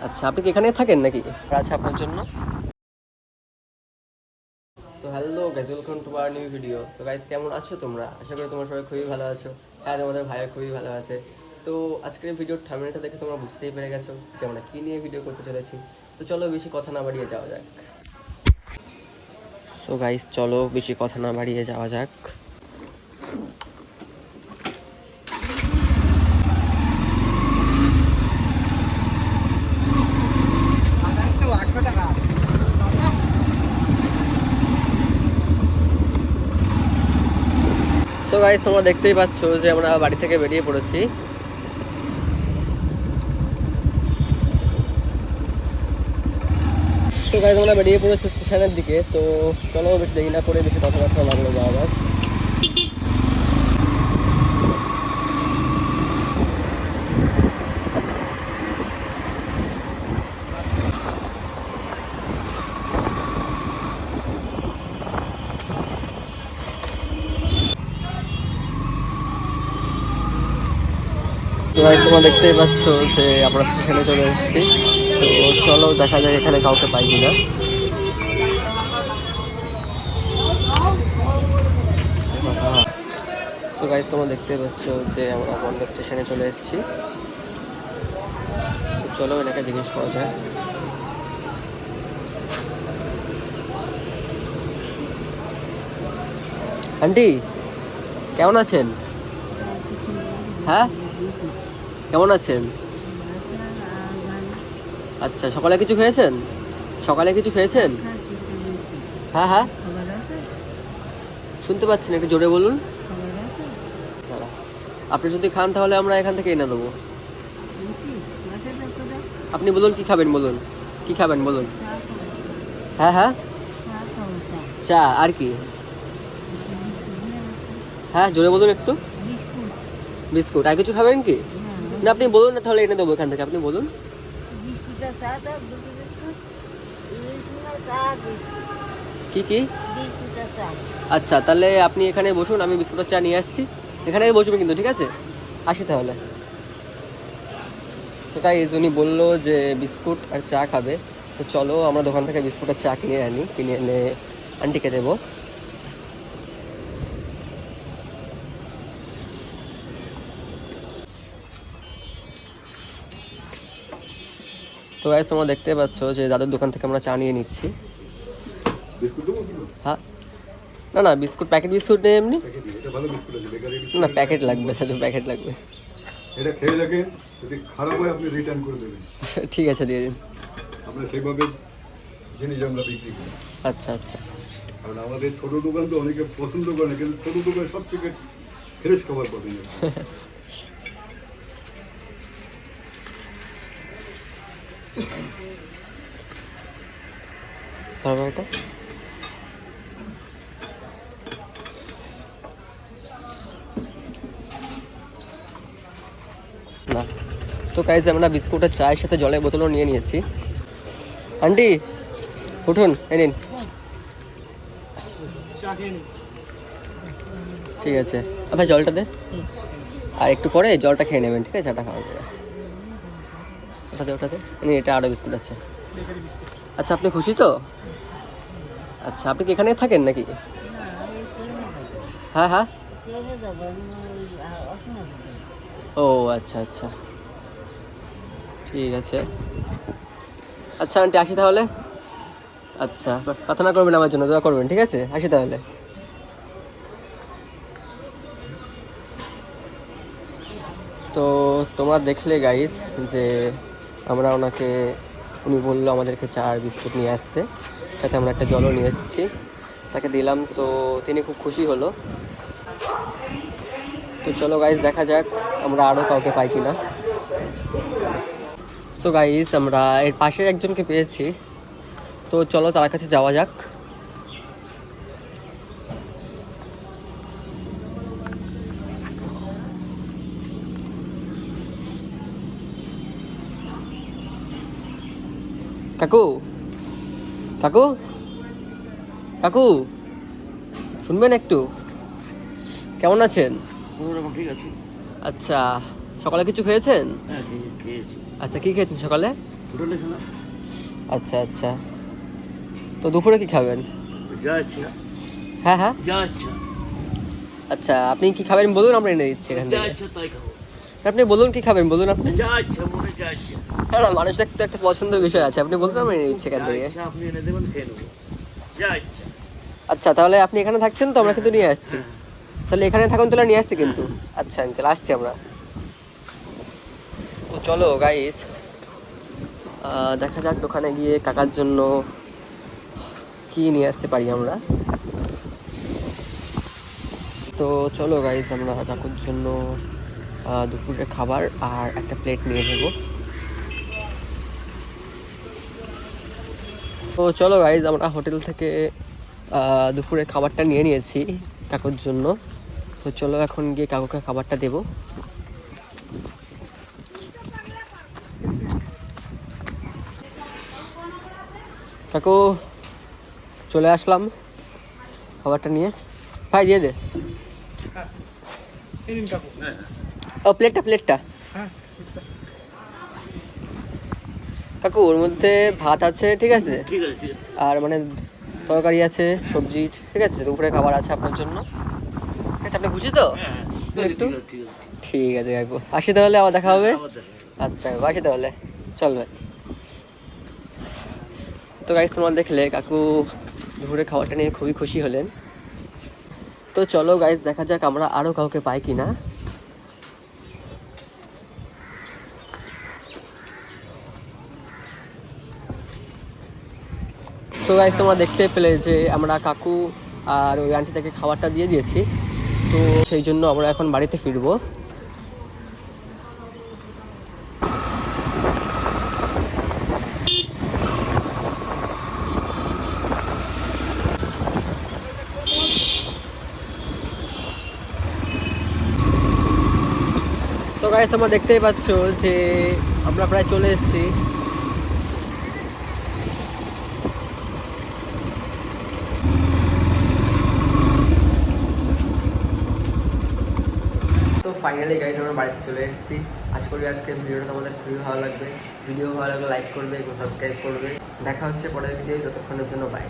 আচ্ছা, আপনি কি এখানে থাকেন নাকি? আচ্ছা, আপনার জন্য। So hello guys, welcome to our new video. So guys, কেমন আছো তোমরা? আশা করি তোমরা সবাই খুবই ভালো আছো। হ্যাঁ, তোমাদের ভাইয়া খুবই ভালো আছে। তো আজকের ভিডিওর থাম্বনেলটা দেখে তোমরা বুঝতেই পেরে গেছো যে আমরা কী নিয়ে ভিডিও করতে চলেছি। তো চলো বেশি কথা না বাড়িয়ে যাওয়া যাক। সো গাইস, চলো বেশি কথা না বাড়িয়ে যাওয়া যাক। সো গাইস, তোমরা দেখতেই পাচ্ছ যে আমরা বাড়ি থেকে বেরিয়ে পড়েছি। তো গাইস, আমরা বেরিয়ে পড়েছি স্টেশনের দিকে। তো চলো বেশি দেরি না করে বেশি কথাবার্তা লাগলো যাওয়া যাক। তো গাইস, তোমরা দেখতেই পাচ্ছ যে আমরা স্টেশনে চলে এসেছি। তো চলো দেখা যায় এখানে কাউকে পাই কিনা। তো গাইস, তোমরা দেখতে পাচ্ছ যে আমরা বনগাঁ স্টেশনে চলে এসেছি। চলো এটাকে জিজ্ঞেস করা যায়। আন্টি, কেমন আছেন? হ্যাঁ, কেমন আছেন? আচ্ছা, সকালে কিছু খেয়েছেন? সকালে কিছু খেয়েছেন? হ্যাঁ হ্যাঁ, শুনতে পাচ্ছেন, একটু জোরে বলুন। হ্যাঁ, আপনি যদি খান তাহলে আমরা এখান থেকে এনে দেবো। আপনি বলুন কি খাবেন, বলুন কি খাবেন বলুন। হ্যাঁ হ্যাঁ, চা আর কি? হ্যাঁ, জোরে বলুন একটু। বিস্কুট আর কিছু খাবেন কি? না, আপনি বলুন না, তাহলে এনে দেবো এখান থেকে, আপনি বলুন। কি কি? আচ্ছা, তাহলে আপনি এখানে বসুন, আমি বিস্কুটের চা নিয়ে আসছি। এখানে বসবেন কিন্তু, ঠিক আছে? আসি তাহলে। তো তাই উনি বললো যে বিস্কুট আর চা খাবে। তো চলো আমরা দোকান থেকে বিস্কুট আর চা কিনে আনি, কিনে এনে আন্টিকে দেবো। তো গাইস, তোমরা দেখতে পাচ্ছ যে দাদুর দোকান থেকে আমরা চা নিয়ে নিচ্ছি। হ্যাঁ, না না, বিস্কুট প্যাকেট বিস্কুট নেই এমনি। না, প্যাকেট লাগবে, শুধু প্যাকেট লাগবে। এটা খেয়ে দেখেন, যদি খারাপ হয় আপনি রিটার্ন করে দেবেন। ঠিক আছে, দিয়ে দিন। আমরা সেইভাবে জিনিস আমরা বিক্রি করি। আচ্ছা আচ্ছা। কারণ আমাদের ছোটো দোকান তো অনেকে পছন্দ করে না, কিন্তু ছোটো দোকানে সব থেকে ফ্রেশ খাবার পাবেন। তারপরে তো না। তো গাইস, আমরা বিস্কুটের চায়ের সাথে জলের বোতলও নিয়ে নিয়েছি। আন্টি, উঠুন, এই নিন। ঠিক আছে, আচ্ছা জলটা দে। আর একটু পরে জলটা খেয়ে নেবেন, ঠিক আছে? চাটা খাওয়ার পরে ওটাতে ওটাতে এটা আরও বিস্কুট আছে। আচ্ছা, আপনি খুশি তো? আচ্ছা, আপনি কি এখানে থাকেন নাকি? হ্যাঁ হ্যাঁ। ও আচ্ছা আচ্ছা, ঠিক আছে। আচ্ছা আন্টি, আসি তাহলে। আচ্ছা, প্রার্থনা করবেন আমার জন্য, দোয়া করবেন, ঠিক আছে? আসি তাহলে। তো তোমরা দেখলে গাইস যে আমরা উনি বললো আমাদেরকে চা আর বিস্কুট নিয়ে আসতে, সাথে আমরা একটা জলও নিয়ে এসেছি, তাকে দিলাম। তো তিনি খুব খুশি হলো। তো চলো গাইস, দেখা যাক আমরা আরও কাউকে পাই কিনা। সো গাইস, আমরা এর পাশের একজনকে পেয়েছি। তো চলো তার কাছে যাওয়া যাক। কাকু, কাকু, কাকু, শুনবেন একটু? কেমন আছেন? ঠিক আছে। আচ্ছা, সকালে কিছু খেয়েছেন? হ্যাঁ খেয়েছি। আচ্ছা, কি খেয়েছেন সকালে? হোটেলে খেলাম। আচ্ছা আচ্ছা, তো দুপুরে কি খাবেন? যা ইচ্ছা, হ্যাঁ হ্যাঁ, যা ইচ্ছা, আচ্ছা আপনি কি খাবেন বলুন, আমরা এনে দিচ্ছি এখান যা থেকে। ইচ্ছা তাই খাবো। আপনি বলুন কি খাবেন, বলুন আপনি। যা ইচ্ছা মনে যা ইচ্ছা, হ্যাঁ না, মানুষের একটা একটা পছন্দের বিষয় আছে, আপনি বলুন আমরা এনে দিচ্ছি এখান যা থেকে। ইচ্ছা আপনি এনে দেবেন খেয়ে নেবো, যা ইচ্ছা। আচ্ছা তাহলে আপনি এখানে থাকছেন তো, আমরা কিন্তু নিয়ে আসছি। হ্যাঁ। তাহলে এখানে থাকুন, তাহলে নিয়ে আসছি কিন্তু। আচ্ছা আঙ্কেল, আসছি আমরা। তো চলো গাইস, দেখা যাক দোকানে গিয়ে কাকার জন্য কি নিয়ে আসতে পারি আমরা। তো চলো গাইস, আমরা কাকুর জন্য দুপুরের খাবার আর একটা প্লেট নিয়ে নেবো। তো চলো গাইস, আমরা হোটেল থেকে দুপুরের খাবারটা নিয়ে নিয়েছি কাকুর জন্য। তো চলো এখন গিয়ে কাকুকে খাবারটা দেবো। কাকু, চলে আসলাম খাবারটা নিয়ে। ভাই দিয়ে দে। ও প্লেটটা প্লেটটা। কাকু ওর মধ্যে ভাত আছে, ঠিক আছে, ঠিক আছে, ঠিক আছে। আর মানে তরকারি আছে, সবজি, ঠিক আছে, দুপুরে খাবার আছে আপনার জন্য। ঠিক আছে, আপনি খুশি তো? হ্যাঁ, একটু ঠিক আছে, ঠিক আছে। ঠিক আছে কাকু, আসি তাহলে, আবার দেখা হবে। আবার দেখা হবে। আচ্ছা কাকু, আসি তাহলে, চল ভাই। তো গাইস, তোমরা দেখলে কাকু দুপুরে খাবারটা নিয়ে খুবই খুশি হলেন। তো চলো গাইস, দেখা যাক আমরা আরও কাউকে পাই কি না। তো গাইস, তোমরা দেখতে পেলে যে আমরা কাকু আর ওই আন্টি থেকে খাবারটা দিয়ে দিয়েছি। তো সেই জন্য আমরা এখন বাড়িতে ফিরবো। তো গাইস, তোমরা দেখতেই পাচ্ছ যে আমরা প্রায় চলে এসেছি। তো ফাইনালি গাইস, আমরা বাড়িতে চলে এসেছি। আশা করি আজকের ভিডিওটা তোমাদের খুবই ভালো লাগবে। ভিডিও ভালো লাগলে লাইক করবে এবং সাবস্ক্রাইব করবে। দেখা হচ্ছে পরের ভিডিও, ততক্ষণের জন্য বাই।